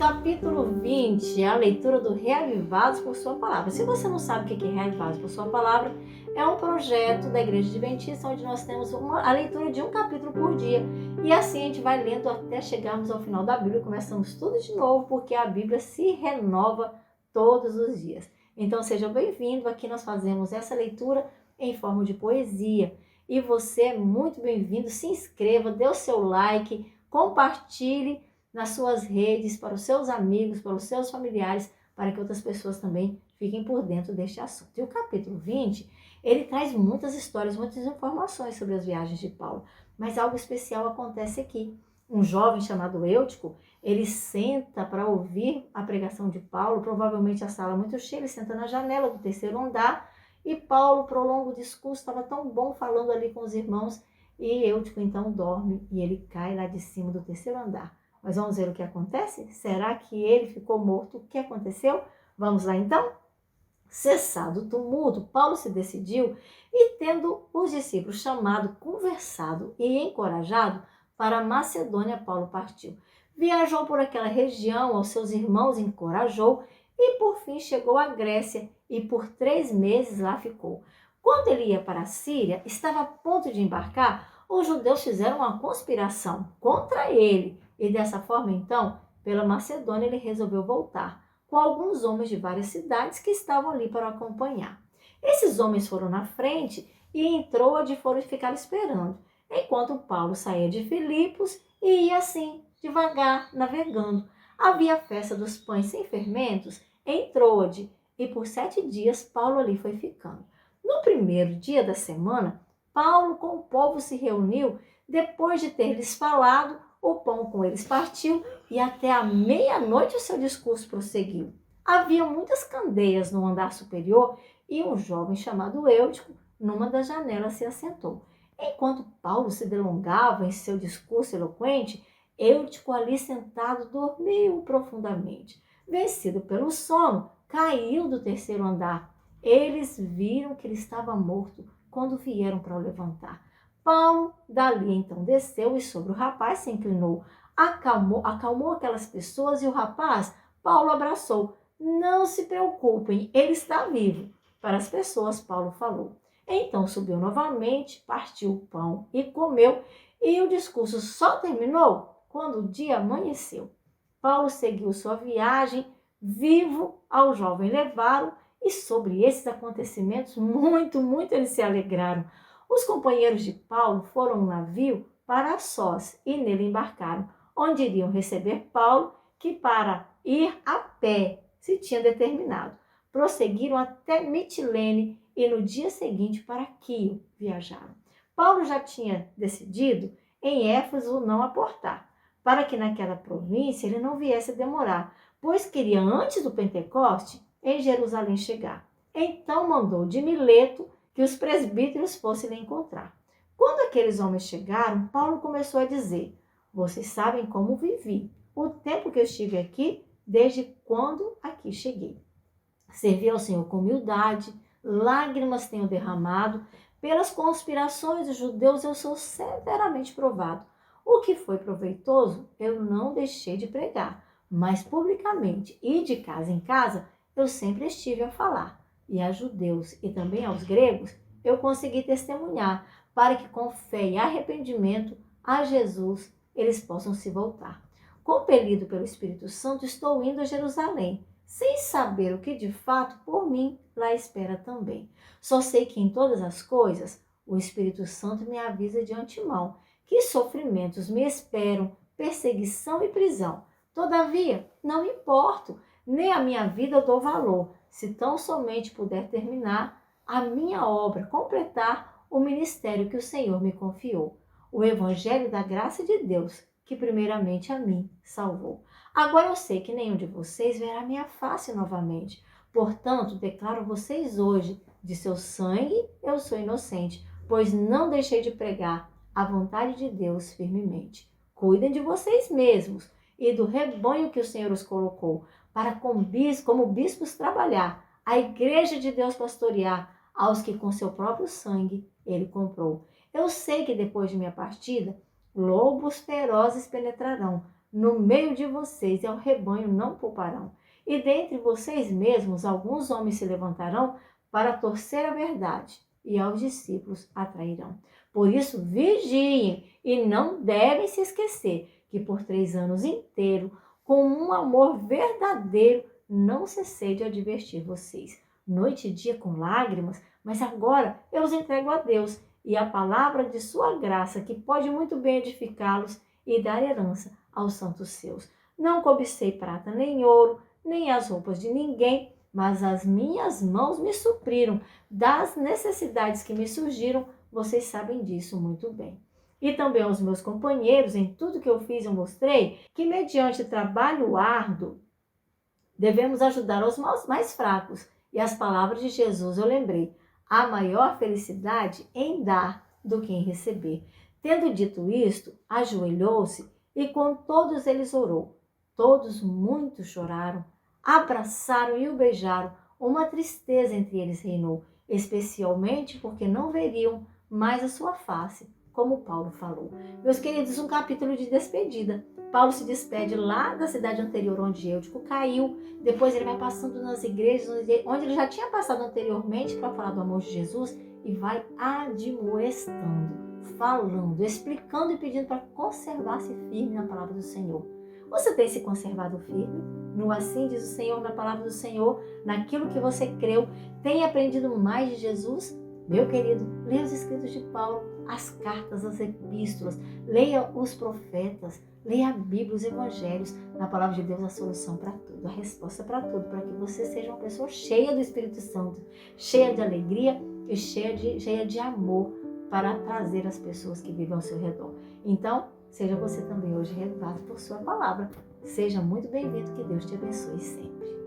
capítulo 20 é a leitura do Reavivados por Sua Palavra. Se você não sabe o que é Reavivados por Sua Palavra, é um projeto da Igreja Adventista onde nós temos a leitura de um capítulo por dia. E assim a gente vai lendo até chegarmos ao final da Bíblia. Começamos tudo de novo, porque a Bíblia se renova todos os dias. Então seja bem-vindo, aqui nós fazemos essa leitura em forma de poesia. E você é muito bem-vindo, se inscreva, dê o seu like, compartilhe nas suas redes, para os seus amigos, para os seus familiares, para que outras pessoas também fiquem por dentro deste assunto. E o capítulo 20, ele traz muitas histórias, muitas informações sobre as viagens de Paulo, mas algo especial acontece aqui. Um jovem chamado Eutico, ele senta para ouvir a pregação de Paulo, provavelmente a sala muito cheia, ele senta na janela do terceiro andar, e Paulo prolonga o discurso, estava tão bom falando ali com os irmãos, e Eutico então dorme e ele cai lá de cima do terceiro andar. Mas vamos ver o que acontece? Será que ele ficou morto? O que aconteceu? Vamos lá então? Cessado o tumulto, Paulo se decidiu e, tendo os discípulos chamado, conversado e encorajado, para a Macedônia Paulo partiu. Viajou por aquela região, aos seus irmãos encorajou e por fim chegou à Grécia e por 3 meses lá ficou. Quando ele ia para a Síria, estava a ponto de embarcar, os judeus fizeram uma conspiração contra ele. E dessa forma, então, pela Macedônia, ele resolveu voltar, com alguns homens de várias cidades que estavam ali para o acompanhar. Esses homens foram na frente e em Troade foram ficar esperando, enquanto Paulo saía de Filipos e ia assim, devagar, navegando. Havia a festa dos pães sem fermentos em Troade, e por 7 dias Paulo ali foi ficando. No primeiro dia da semana, Paulo com o povo se reuniu, depois de ter lhes falado, o pão com eles partiu e até a meia-noite o seu discurso prosseguiu. Havia muitas candeias no andar superior e um jovem chamado Eutico, numa das janelas, se assentou. Enquanto Paulo se delongava em seu discurso eloquente, Eutico ali sentado dormiu profundamente. Vencido pelo sono, caiu do terceiro andar. Eles viram que ele estava morto quando vieram para o levantar. Paulo dali então desceu e sobre o rapaz se inclinou, acalmou aquelas pessoas e o rapaz, Paulo abraçou. Não se preocupem, ele está vivo. Para as pessoas, Paulo falou. Então subiu novamente, partiu o pão e comeu, e o discurso só terminou quando o dia amanheceu. Paulo seguiu sua viagem, vivo ao jovem levaram, e sobre esses acontecimentos muito eles se alegraram. Os companheiros de Paulo foram um navio para Assós e nele embarcaram, onde iriam receber Paulo, que para ir a pé se tinha determinado. Prosseguiram até Mitilene e no dia seguinte para Quio viajaram. Paulo já tinha decidido em Éfeso não aportar, para que naquela província ele não viesse a demorar, pois queria antes do Pentecoste em Jerusalém chegar. Então mandou de Mileto que os presbíteros fossem lhe encontrar. Quando aqueles homens chegaram, Paulo começou a dizer: vocês sabem como vivi, o tempo que eu estive aqui, desde quando aqui cheguei. Servi ao Senhor com humildade, lágrimas tenho derramado, pelas conspirações dos judeus eu sou severamente provado. O que foi proveitoso, eu não deixei de pregar, mas publicamente e de casa em casa, eu sempre estive a falar. E a judeus e também aos gregos, eu consegui testemunhar, para que com fé e arrependimento a Jesus eles possam se voltar. Compelido pelo Espírito Santo, estou indo a Jerusalém, sem saber o que de fato por mim lá espera também. Só sei que em todas as coisas o Espírito Santo me avisa de antemão que sofrimentos me esperam, perseguição e prisão. Todavia, não importo, nem a minha vida dou valor, se tão somente puder terminar a minha obra, completar o ministério que o Senhor me confiou, o evangelho da graça de Deus, que primeiramente a mim salvou. Agora eu sei que nenhum de vocês verá minha face novamente. Portanto, declaro a vocês hoje, de seu sangue eu sou inocente, pois não deixei de pregar a vontade de Deus firmemente. Cuidem de vocês mesmos e do rebanho que o Senhor os colocou, para como bispos trabalhar, a igreja de Deus pastorear, aos que com seu próprio sangue ele comprou. Eu sei que depois de minha partida, lobos ferozes penetrarão, no meio de vocês e ao rebanho não pouparão. E dentre vocês mesmos alguns homens se levantarão para torcer a verdade, e aos discípulos atrairão. Por isso, vigiem e não devem se esquecer que por 3 anos inteiros, com um amor verdadeiro, não cessei de advertir vocês. Noite e dia com lágrimas, mas agora eu os entrego a Deus e a palavra de sua graça, que pode muito bem edificá-los e dar herança aos santos seus. Não cobicei prata nem ouro, nem as roupas de ninguém, mas as minhas mãos me supriram das necessidades que me surgiram, vocês sabem disso muito bem. E também aos meus companheiros, em tudo que eu fiz, eu mostrei que, mediante trabalho árduo, devemos ajudar os mais fracos. E as palavras de Jesus eu lembrei: há maior felicidade em dar do que em receber. Tendo dito isto, ajoelhou-se e com todos eles orou. Todos muito choraram, abraçaram e o beijaram. Uma tristeza entre eles reinou, especialmente porque não veriam mais a sua face, como Paulo falou. Meus queridos, um capítulo de despedida. Paulo se despede lá da cidade anterior onde Eutico caiu. Depois ele vai passando nas igrejas onde ele já tinha passado anteriormente para falar do amor de Jesus e vai admoestando, falando, explicando e pedindo para conservar-se firme na palavra do Senhor. Você tem se conservado firme? No assim diz o Senhor, na palavra do Senhor, naquilo que você creu? Tem aprendido mais de Jesus? Meu querido, leia os escritos de Paulo, as cartas, as epístolas, leia os profetas, leia a Bíblia, os evangelhos. Na palavra de Deus, a solução para tudo, a resposta para tudo, para que você seja uma pessoa cheia do Espírito Santo, cheia de alegria e cheia de amor para trazer as pessoas que vivem ao seu redor. Então, seja você também hoje renovado por sua palavra. Seja muito bem-vindo, que Deus te abençoe sempre.